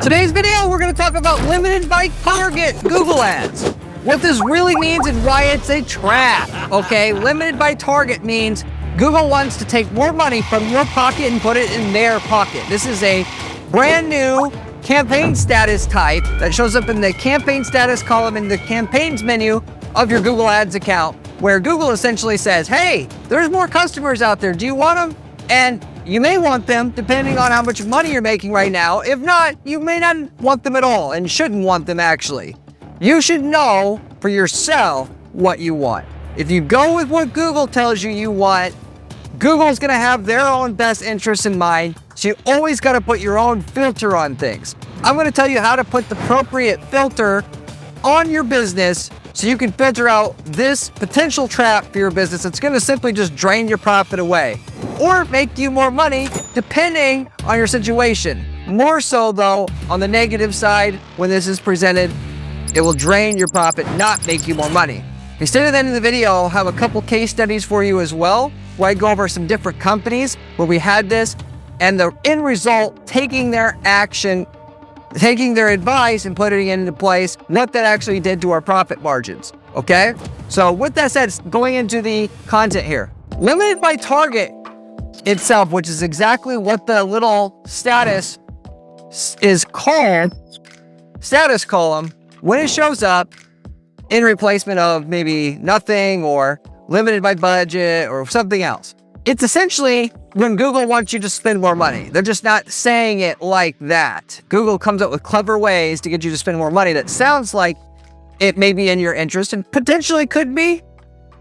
Today's video, we're going to talk about limited by target Google ads. What this really means and why it's a trap, okay? Limited by target means Google wants to take more money from your pocket and put it in their pocket. This is a brand new campaign status type that shows up in the campaign status column in the campaigns menu of your Google Ads account, where Google essentially says, hey, there's more customers out there. Do you want them? And you may want them depending on how much money you're making right now. If not, you may not want them at all and shouldn't want them actually. You should know for yourself what you want. If you go with what Google tells you you want, Google's gonna have their own best interests in mind. So you always gotta put your own filter on things. I'm gonna tell you how to put the appropriate filter on your business so you can filter out this potential trap for your business. It's gonna simply just drain your profit away or make you more money depending on your situation. More so though, on the negative side, when this is presented, it will drain your profit, not make you more money. Instead of the end of the video, I'll have a couple case studies for you as well, where I go over some different companies where we had this and the end result, taking their action, taking their advice and putting it into place, what that actually did to our profit margins, okay? So with that said, going into the content here. Limited by target itself, which is exactly what the little status is called, status column, when it shows up in replacement of maybe nothing or limited by budget or something else. It's essentially when Google wants you to spend more money. They're just not saying it like that. Google comes up with clever ways to get you to spend more money that sounds like it may be in your interest and potentially could be,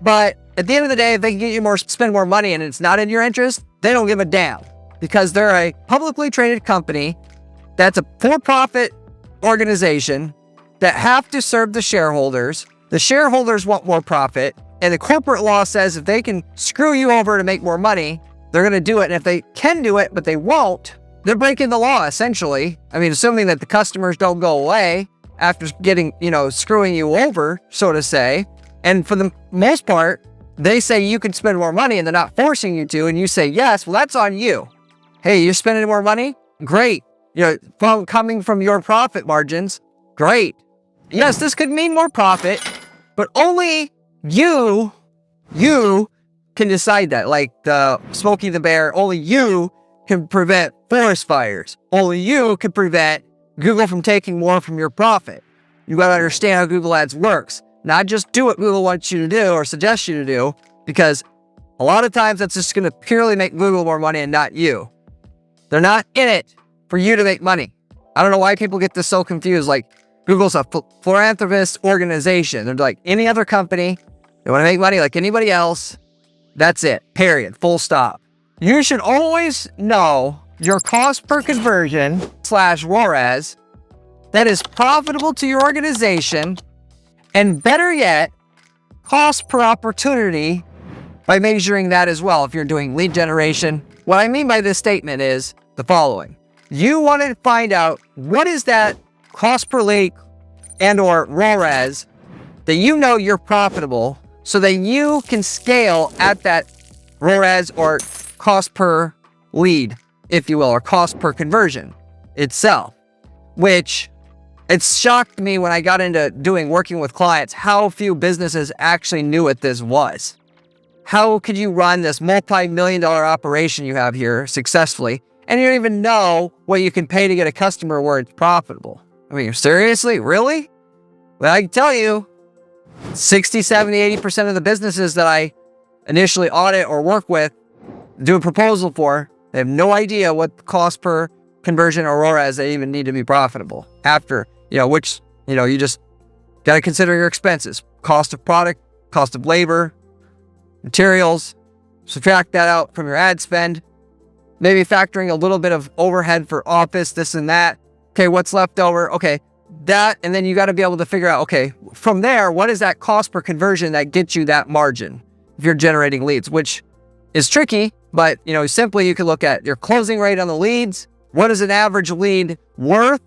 but at the end of the day, if they can get you more, spend more money and it's not in your interest, they don't give a damn because they're a publicly traded company that's a for-profit organization that have to serve the shareholders. The shareholders want more profit, and the corporate law says if they can screw you over to make more money, they're going to do it. And if they can do it, but they won't, they're breaking the law, essentially. I mean, assuming that the customers don't go away after getting, screwing you over, so to say. And for the most part, they say you can spend more money and they're not forcing you to, and you say yes, well, that's on you. Hey, you're spending more money? Great. Coming from your profit margins, great. Yes, this could mean more profit, but only you can decide that. Like the Smokey the Bear, only you can prevent forest fires. Only you can prevent Google from taking more from your profit. You got to understand how Google Ads works. Not just do what Google wants you to do or suggests you to do, because a lot of times that's just going to purely make Google more money and not you. They're not in it for you to make money. I don't know why people get this so confused. Like, Google's a philanthropist organization. They're like any other company. They want to make money like anybody else. That's it. Period. Full stop. You should always know your cost per conversion / ROAS that is profitable to your organization, and better yet, cost per opportunity by measuring that as well if you're doing lead generation. What I mean by this statement is the following. You want to find out what is that cost per lead and or ROAS that you're profitable so that you can scale at that ROAS or cost per lead, if you will, or cost per conversion itself, which it's shocked me when I got into working with clients, how few businesses actually knew what this was. How could you run this multi-million-dollar operation you have here successfully and you don't even know what you can pay to get a customer where it's profitable? I mean, seriously? Really? Well, I can tell you, 60, 70, 80% of the businesses that I initially audit or work with, do a proposal for, they have no idea what the cost per conversion or ROAS they even need to be profitable. After, you just got to consider your expenses. Cost of product, cost of labor, materials, subtract that out from your ad spend, maybe factoring a little bit of overhead for office, this and that. Okay, what's left over? Okay, that, and then you got to be able to figure out, okay, from there, what is that cost per conversion that gets you that margin if you're generating leads, which is tricky, but, simply you can look at your closing rate on the leads. What is an average lead worth?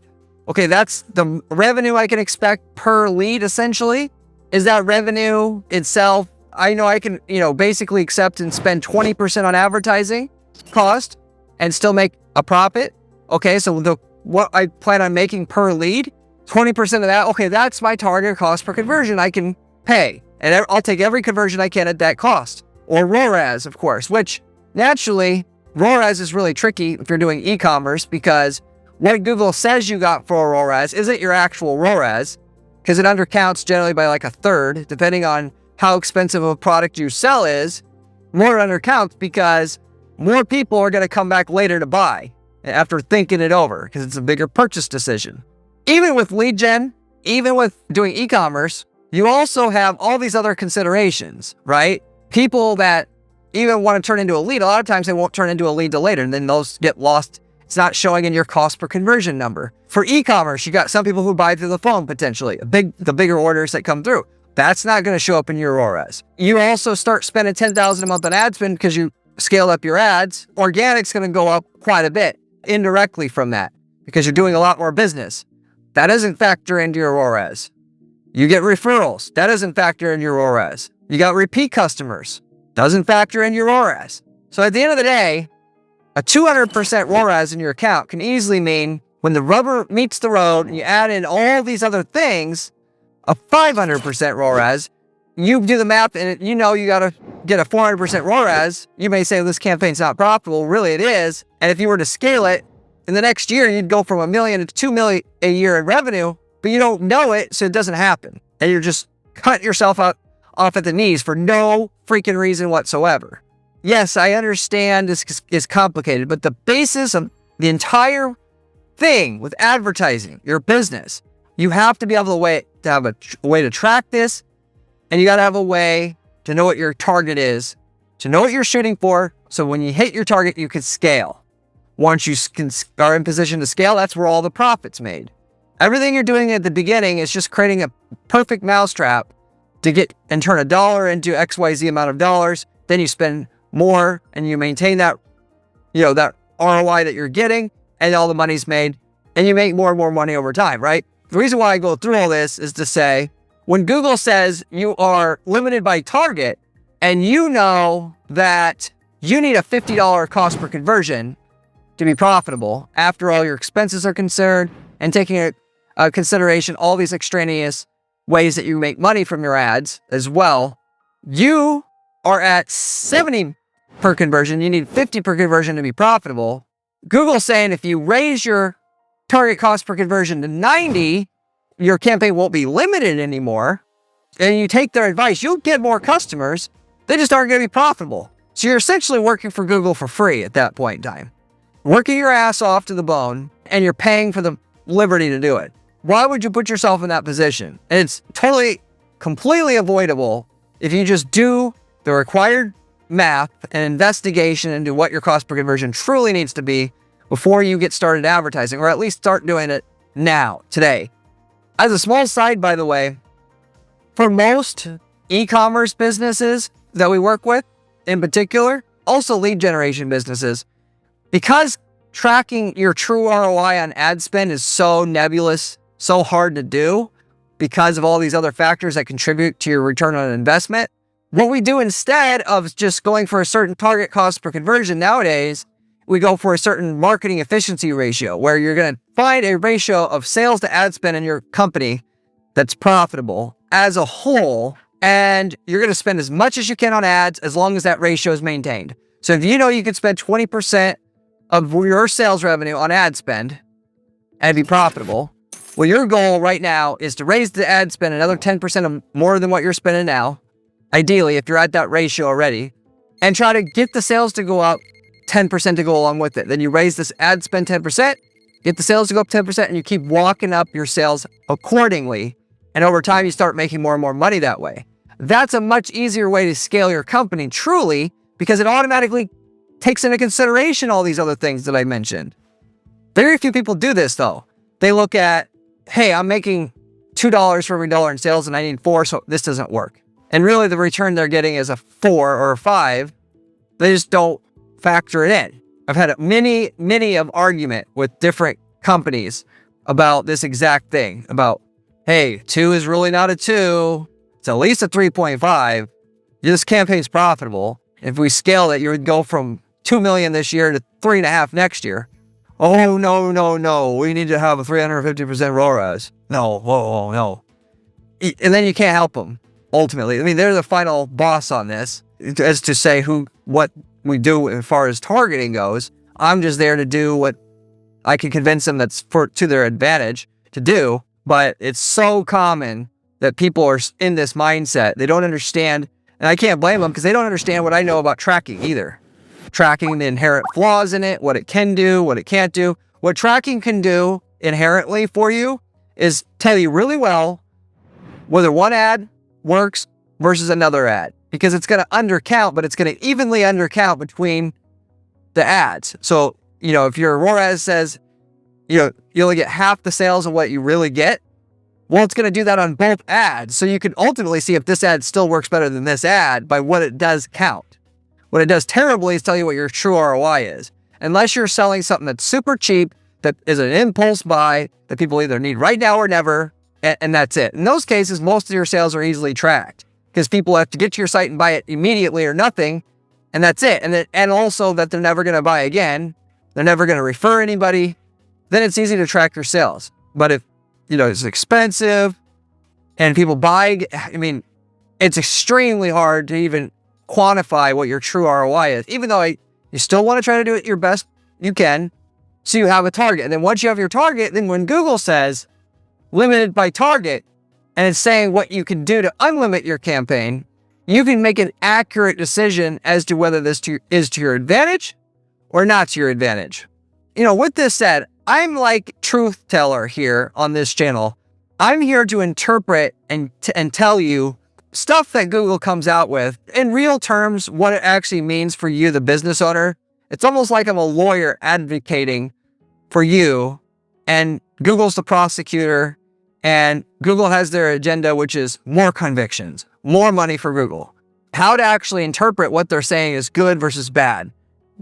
Okay, that's the revenue I can expect per lead, essentially. Is that revenue itself? I know I can, basically accept and spend 20% on advertising cost and still make a profit. Okay, so the what I plan on making per lead, 20% of that, okay, that's my target cost per conversion I can pay. And I'll take every conversion I can at that cost. Or ROAS, of course, which naturally, ROAS is really tricky if you're doing e-commerce because what Google says you got for ROAS isn't your actual ROAS because it undercounts generally by like a third, depending on how expensive of a product you sell is. More undercounts because more people are going to come back later to buy after thinking it over because it's a bigger purchase decision. Even with lead gen, even with doing e-commerce, you also have all these other considerations, right? People that even want to turn into a lead, a lot of times they won't turn into a lead till later, and then those get lost. It's not showing in your cost per conversion number. For e-commerce, you got some people who buy through the phone potentially, the bigger orders that come through. That's not going to show up in your ROAS. You also start spending $10,000 a month on ad spend because you scaled up your ads. Organic's going to go up quite a bit indirectly from that because you're doing a lot more business. That doesn't factor into your ROAS. You get referrals. That doesn't factor in your ROAS. You got repeat customers. Doesn't factor in your ROAS. So at the end of the day, a 200% ROAS in your account can easily mean when the rubber meets the road and you add in all these other things, a 500% ROAS, you do the math and you know you got to get a 400% ROAS. You may say this campaign's not profitable. Really it is. And if you were to scale it, in the next year, you'd go from $1 million to $2 million a year in revenue, but you don't know it, so it doesn't happen. And you're just cutting yourself off at the knees for no freaking reason whatsoever. Yes, I understand this is complicated, but the basis of the entire thing with advertising, your business, you have to be able to have a way to track this, and you got to have a way to know what your target is, to know what you're shooting for, so when you hit your target, you can scale. Once you are in position to scale, that's where all the profit's made. Everything you're doing at the beginning is just creating a perfect mousetrap to get and turn $1 into XYZ amount of dollars. Then you spend more and you maintain that, that ROI that you're getting and all the money's made and you make more and more money over time, right? The reason why I go through all this is to say, when Google says you are limited by target and you know that you need a $50 cost per conversion to be profitable after all your expenses are concerned and taking into consideration all these extraneous ways that you make money from your ads as well, you are at 70 per conversion. You need 50 per conversion to be profitable. Google's saying if you raise your target cost per conversion to 90, your campaign won't be limited anymore. And you take their advice, you'll get more customers. They just aren't going to be profitable. So you're essentially working for Google for free at that point in time. Working your ass off to the bone, and you're paying for the liberty to do it. Why would you put yourself in that position? And it's completely avoidable if you just do the required math and investigation into what your cost per conversion truly needs to be before you get started advertising, or at least start doing it now, today. As a small side, by the way, for most e-commerce businesses that we work with, in particular, also lead generation businesses, because tracking your true ROI on ad spend is so nebulous, so hard to do because of all these other factors that contribute to your return on investment, what we do instead of just going for a certain target cost per conversion nowadays, we go for a certain marketing efficiency ratio where you're going to find a ratio of sales to ad spend in your company that's profitable as a whole, and you're going to spend as much as you can on ads as long as that ratio is maintained. So if you know you could spend 20% of your sales revenue on ad spend and be profitable, well, your goal right now is to raise the ad spend another 10% more than what you're spending now, ideally, if you're at that ratio already, and try to get the sales to go up 10% to go along with it. Then you raise this ad spend 10%, get the sales to go up 10%, and you keep walking up your sales accordingly. And over time, you start making more and more money that way. That's a much easier way to scale your company, truly, because it automatically takes into consideration all these other things that I mentioned. Very few people do this, though. They look at, hey, I'm making $2 for every dollar in sales and I need 4, so this doesn't work. And really the return they're getting is a 4 or a 5. They just don't factor it in. I've had many of argument with different companies about this exact thing, about, hey, 2 is really not a 2. It's at least a 3.5. This campaign's profitable. If we scale it, you would go from 2 million this year to 3.5 next year. Oh, no, no, no. We need to have a 350% ROAS. No, whoa, no. And then you can't help them, ultimately. I mean, they're the final boss on this, as to say what we do as far as targeting goes. I'm just there to do what I can convince them that's to their advantage to do. But it's so common that people are in this mindset. They don't understand, and I can't blame them because they don't understand what I know about tracking either. Tracking the inherent flaws in it, what it can do, what it can't do. What tracking can do inherently for you is tell you really well whether one ad works versus another ad, because it's going to undercount, but it's going to evenly undercount between the ads. So, if your ROAS says, you only get half the sales of what you really get, well, it's going to do that on both ads. So you can ultimately see if this ad still works better than this ad by what it does count. What it does terribly is tell you what your true ROI is. Unless you're selling something that's super cheap, that is an impulse buy that people either need right now or never, and that's it. In those cases, most of your sales are easily tracked because people have to get to your site and buy it immediately or nothing, and that's it. And also that they're never going to buy again. They're never going to refer anybody. Then it's easy to track your sales. But if, it's expensive and people buy, it's extremely hard to even quantify what your true ROI is, even though you still want to try to do it your best you can. So you have a target. And then once you have your target, then when Google says limited by target, and it's saying what you can do to unlimit your campaign, you can make an accurate decision as to whether this is to your advantage or not to your advantage. With this said, I'm like truth teller here on this channel. I'm here to interpret and tell you stuff that Google comes out with in real terms, what it actually means for you, the business owner. It's almost like I'm a lawyer advocating for you, and Google's the prosecutor, and Google has their agenda, which is more convictions, more money for Google. How to actually interpret what they're saying is good versus bad.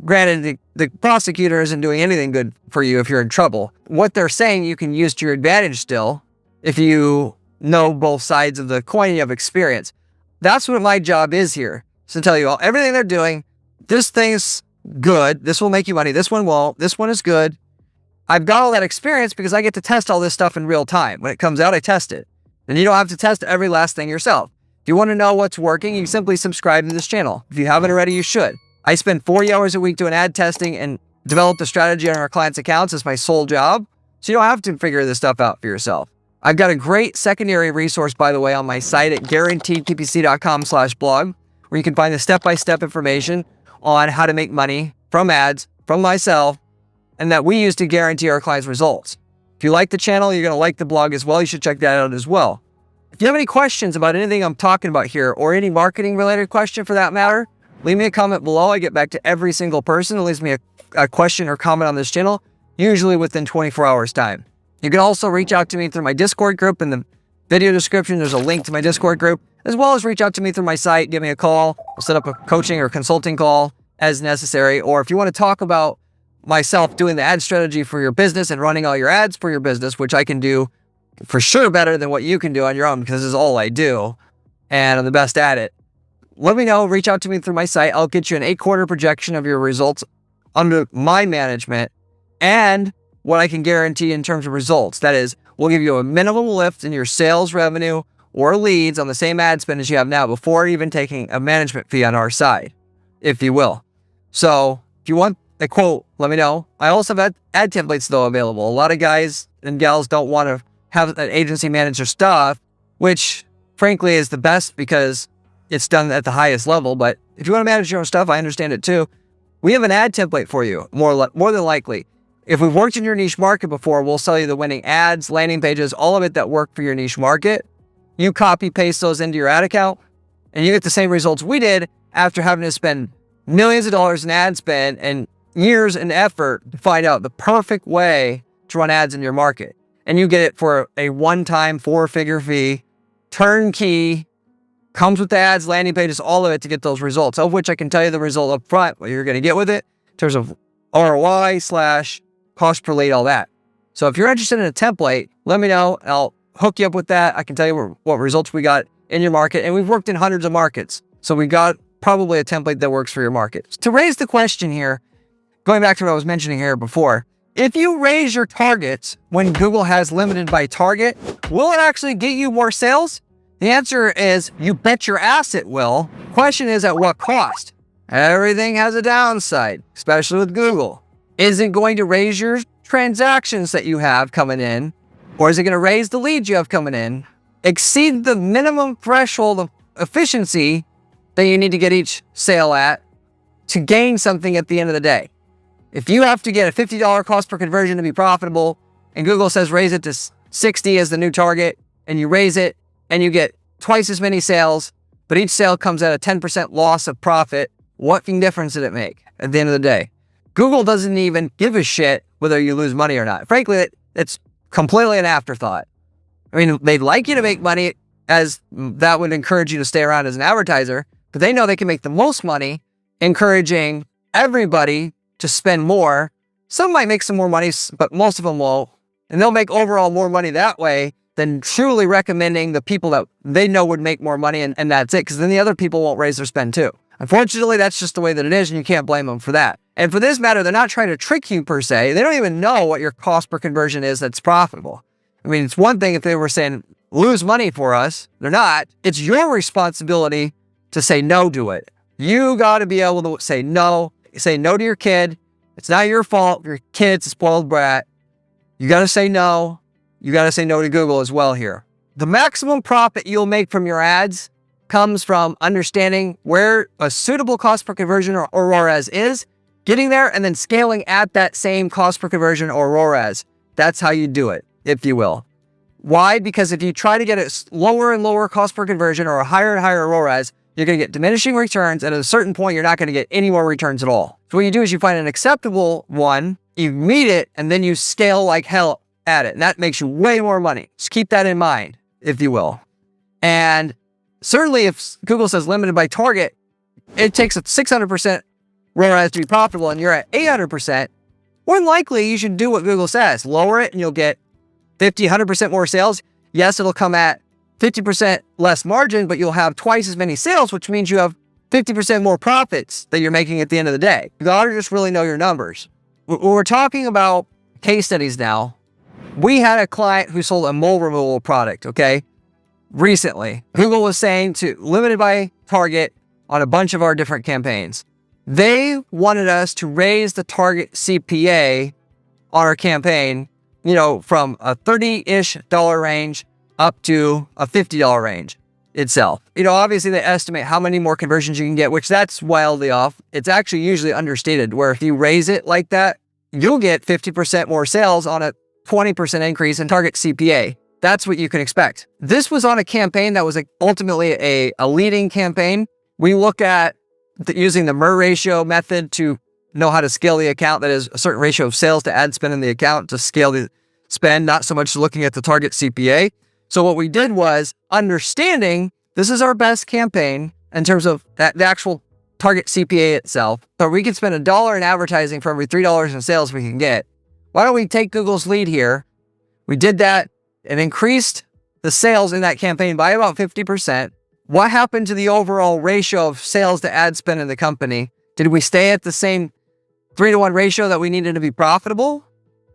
Granted, the prosecutor isn't doing anything good for you if you're in trouble. What they're saying you can use to your advantage still, if you know both sides of the coin and you have experience. That's what my job is here. So to tell you all, everything they're doing, this thing's good. This will make you money. This one won't. This one is good. I've got all that experience because I get to test all this stuff in real time. When it comes out, I test it. And you don't have to test every last thing yourself. If you want to know what's working, you simply subscribe to this channel. If you haven't already, you should. I spend 40 hours a week doing ad testing and developed a strategy on our clients' accounts as my sole job. So you don't have to figure this stuff out for yourself. I've got a great secondary resource, by the way, on my site at guaranteedppc.com/blog, where you can find the step-by-step information on how to make money from ads from myself, and that we use to guarantee our clients' results. If you like the channel, you're going to like the blog as well. You should check that out as well. If you have any questions about anything I'm talking about here, or any marketing related question for that matter, leave me a comment below. I get back to every single person that leaves me a question or comment on this channel, usually within 24 hours time. You can also reach out to me through my Discord group. In the video description, there's a link to my Discord group, as well as reach out to me through my site. Give me a call. I'll set up a coaching or consulting call as necessary. Or if you want to talk about myself doing the ad strategy for your business and running all your ads for your business, which I can do for sure better than what you can do on your own, because this is all I do and I'm the best at it. Let me know. Reach out to me through my site. I'll get you an 8-quarter projection of your results under my management and what I can guarantee in terms of results. That is, we'll give you a minimum lift in your sales revenue or leads on the same ad spend as you have now before even taking a management fee on our side, if you will. So if you want a quote, let me know. I also have ad templates though available. A lot of guys and gals don't want to have an agency manage their stuff, which frankly is the best because it's done at the highest level. But if you want to manage your own stuff, I understand it too. We have an ad template for you, more than likely. If we've worked in your niche market before, we'll sell you the winning ads, landing pages, all of it that work for your niche market. You copy paste those into your ad account and you get the same results we did after having to spend millions of dollars in ad spend and years and effort to find out the perfect way to run ads in your market. And you get it for a one-time 4-figure fee, turnkey, comes with the ads, landing pages, all of it to get those results, of which I can tell you the result up front, what you're going to get with it in terms of ROI/cost per lead, all that. So if you're interested in a template, let me know. I'll hook you up with that. I can tell you what results we got in your market. And we've worked in hundreds of markets. So we got probably a template that works for your market. To raise the question here, going back to what I was mentioning here before, If you raise your targets when Google has limited by target, will it actually get you more sales? The answer is you bet your ass it will. Question is at what cost? Everything has a downside, especially with Google. Is it going to raise your transactions that you have coming in? Or is it going to raise the leads you have coming in? Exceed the minimum threshold of efficiency that you need to get each sale at to gain something at the end of the day. If you have to get a $50 cost per conversion to be profitable, and Google says raise it to 60 as the new target, and you raise it, and you get twice as many sales, but each sale comes at a 10% loss of profit, what difference did it make at the end of the day? Google doesn't even give a shit whether you lose money or not. Frankly, it's completely an afterthought. I mean, they'd like you to make money, as that would encourage you to stay around as an advertiser, but they know they can make the most money encouraging everybody to spend more. Some might make some more money, but most of them won't. And they'll make overall more money that way than truly recommending the people that they know would make more money, and that's it, because then the other people won't raise their spend too. Unfortunately, that's just the way that it is, and you can't blame them for that. And for this matter, they're not trying to trick you per se. They don't even know what your cost per conversion is that's profitable. I mean, it's one thing if they were saying, lose money for us. They're not. It's your responsibility to say no to it. You got to be able to say no. Say no to your kid. It's not your fault. Your kid's a spoiled brat. You got to say no. You got to say no to Google as well here. The maximum profit you'll make from your ads comes from understanding where a suitable cost per conversion or ROAS is, getting there, and then scaling at that same cost per conversion or ROAS. That's how you do it, if you will. Why? Because if you try to get a lower and lower cost per conversion or a higher and higher ROAS, you're going to get diminishing returns, and at a certain point, you're not going to get any more returns at all. So what you do is you find an acceptable one, you meet it, and then you scale like hell at it. And that makes you way more money. Just keep that in mind, if you will. And certainly if Google says limited by target, it takes a 600% ROAS to be profitable, and you're at 800%, more than likely you should do what Google says. Lower it, and you'll get 50, 100% more sales. Yes, it'll come at 50% less margin, but you'll have twice as many sales, which means you have 50% more profits that you're making at the end of the day. You gotta just really know your numbers. When we're talking about case studies now, we had a client who sold a mole removal product, okay? Recently, Google was saying to limited by target on a bunch of our different campaigns. They wanted us to raise the target CPA on our campaign, from a $30-ish range up to a $50 range itself. Obviously they estimate how many more conversions you can get, which that's wildly off. It's actually usually understated, where if you raise it like that, you'll get 50% more sales on a 20% increase in target CPA. That's what you can expect. This was on a campaign that was ultimately a leading campaign. We look at using the MER ratio method to know how to scale the account. That is a certain ratio of sales to ad spend in the account to scale the spend, not so much looking at the target CPA. So what we did was understanding this is our best campaign in terms of the actual target CPA itself. So we can spend $1 in advertising for every $3 in sales we can get. Why don't we take Google's lead here? We did that and increased the sales in that campaign by about 50%. What happened to the overall ratio of sales to ad spend in the company? Did we stay at the same 3-to-1 ratio that we needed to be profitable?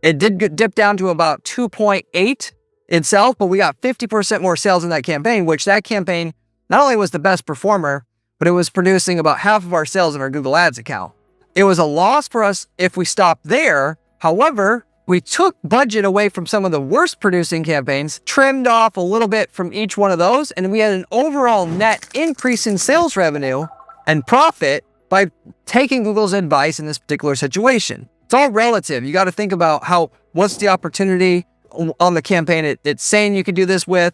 It did dip down to about 2.8 itself, but we got 50% more sales in that campaign, which that campaign not only was the best performer, but it was producing about half of our sales in our Google Ads account. It was a loss for us if we stopped there. However, we took budget away from some of the worst producing campaigns, trimmed off a little bit from each one of those, and we had an overall net increase in sales revenue and profit by taking Google's advice in this particular situation. It's all relative. You got to think about what's the opportunity on the campaign it's saying you can do this with.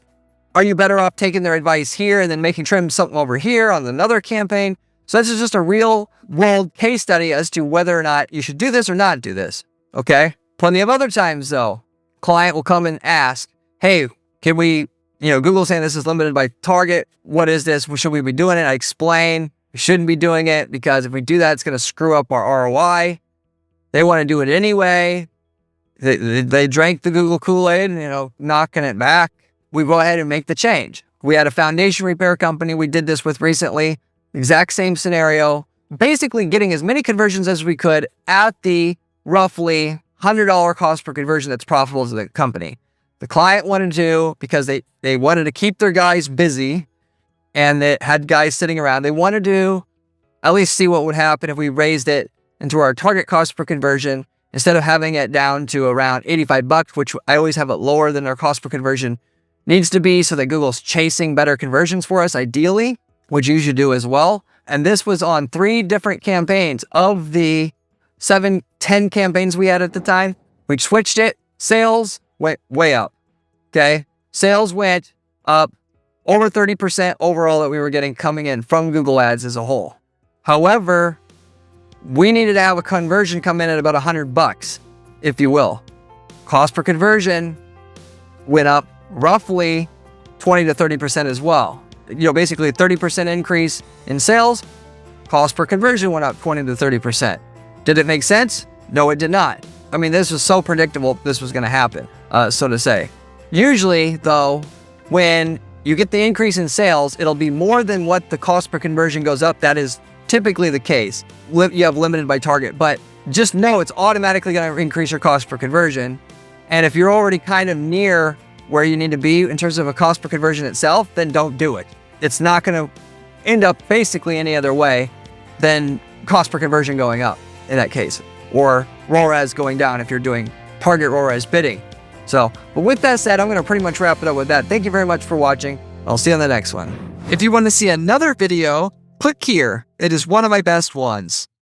Are you better off taking their advice here and then making trim something over here on another campaign? So this is just a real world case study as to whether or not you should do this or not do this. Okay? Plenty of other times though, client will come and ask, hey, can we, Google's saying this is limited by target. What is this? Should we be doing it? I explain we shouldn't be doing it because if we do that, it's going to screw up our ROI. They want to do it anyway. They drank the Google Kool-Aid and, knocking it back. We go ahead and make the change. We had a foundation repair company we did this with recently. Exact same scenario. Basically getting as many conversions as we could at the roughly $100 cost per conversion that's profitable to the company. The client wanted to, because they wanted to keep their guys busy and they had guys sitting around. They wanted to at least see what would happen if we raised it into our target cost per conversion instead of having it down to around $85, which I always have it lower than our cost per conversion needs to be so that Google's chasing better conversions for us, ideally, which you should do as well. And this was on 3 different campaigns of the 7, 10 campaigns we had at the time. We switched it. Sales went way up, okay? Sales went up over 30% overall that we were getting coming in from Google Ads as a whole. However, we needed to have a conversion come in at about $100, if you will. Cost per conversion went up roughly 20 to 30% as well. Basically a 30% increase in sales, cost per conversion went up 20 to 30%. Did it make sense? No, it did not. I mean, this was so predictable this was going to happen, so to say. Usually, though, when you get the increase in sales, it'll be more than what the cost per conversion goes up. That is typically the case. You have limited by target, but just know it's automatically going to increase your cost per conversion. And if you're already kind of near where you need to be in terms of a cost per conversion itself, then don't do it. It's not going to end up basically any other way than cost per conversion going up in that case, or ROAS going down if you're doing target ROAS bidding. So, but with that said, I'm going to pretty much wrap it up with that. Thank you very much for watching. I'll see you on the next one. If you want to see another video, click here. It is one of my best ones.